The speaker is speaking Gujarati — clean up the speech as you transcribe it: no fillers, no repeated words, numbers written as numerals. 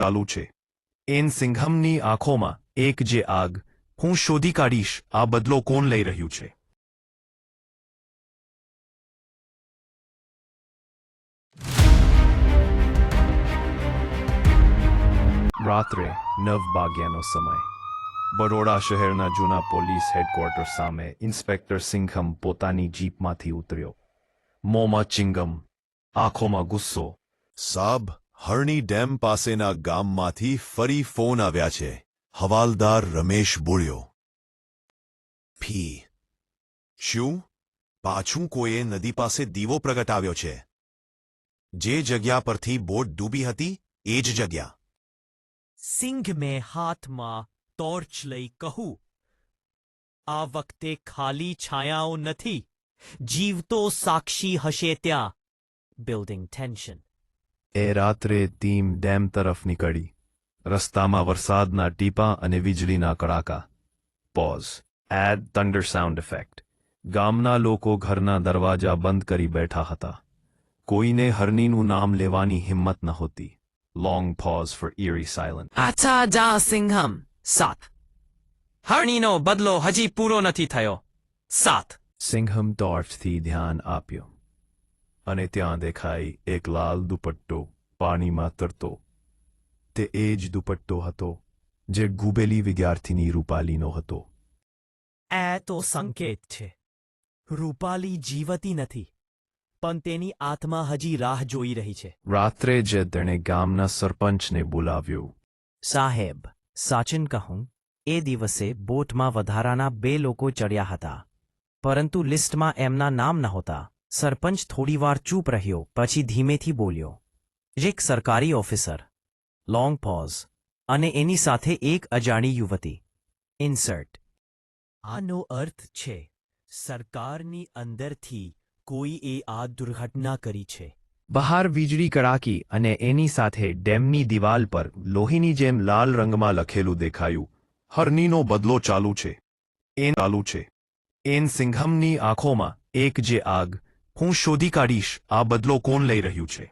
ચાલુ છે. એન સિંઘમની આંખોમાં એક જે આગ. હું શોધી કાઢીશ આ બદલો કોણ લઈ રહ્યું છે. રાત્રે 9 વાગ્યાનો સમય. બરોડા શહેરના જૂના પોલીસ હેડક્વાર્ટર સામે ઇન્સ્પેક્ટર સિંઘમ પોતાની જીપમાંથી ઉતર્યો. મોંમાં ચિંગમ, આંખોમાં ગુસ્સો. સાબ, હરણી ડેમ પાસેના ગામમાંથી ફરી ફોન આવ્યા છે. હવાલદાર રમેશ બોલ્યો. ફી. શું? પાછું કોઈએ નદી પાસે દીવો પ્રગટાવ્યો છે. જે જગ્યા પરથી બોટ ડૂબી હતી એ જ જગ્યા. સિંઘ મેં હાથમાં ટોર્ચ લઈ કહું, આ વખતે ખાલી છાયાઓ નથી, જીવતો સાક્ષી હશે ત્યાં. Building tension. એ રાત્રે ટીમ ડેમ તરફ નીકળી. રસ્તામાં વરસાદના ટીપાં અને વીજળીના કડાકા. Pause. Add thunder sound effect. ગામના લોકો ઘરના દરવાજા બંધ કરી બેઠા હતા. કોઈને હરણીનું નામ લેવાની હિંમત નહોતી. Long pause for eerie silence. આછા જા સિંઘમ. 7. હરણીનો બદલો હજી પૂરો નથી થયો. 7. સિંઘમ ટોર્ચથી ધ્યાન આપ્યો. અને ત્યાં દેખાઈ એક લાલ દુપટ્ટો પાણીમાં તરતો. તે એ જ દુપટ્ટો હતો જે ડૂબેલી વિદ્યાર્થીની રૂપાલીનો હતો. એ તો સંકેત છે. રૂપાલી જીવતી નથી, પણ તેની આત્મા હજી રાહ જોઈ રહી છે. રાત્રે જ તેણે ગામના સરપંચને બોલાવ્યો. સાહેબ, સાચન કહું, એ દિવસે બોટમાં વધારાના 2 લોકો ચડ્યા હતા, પરંતુ લિસ્ટમાં એમના નામ નહોતા. સરપંચ થોડીવાર ચૂપ રહ્યો, પછી ધીમેથી બોલ્યો. એક સરકારી ઓફિસર. Long pose. અને એની સાથે એક અજાણી યુવતી. ઇન્સર્ટ. આનો અર્થ છે સરકારની અંદરથી કોઈએ આ દુર્ઘટના કરી છે. બહાર વીજળી કડાકી અને એની સાથે ડેમની દિવાલ પર લોહીની જેમ લાલ રંગમાં લખેલું દેખાયું. હરણીનો બદલો ચાલુ છે. એન સિંઘમની આંખોમાં એક જે આગ. હું શોધી કાઢીશ આ બદલો કોણ લઈ રહ્યું છે.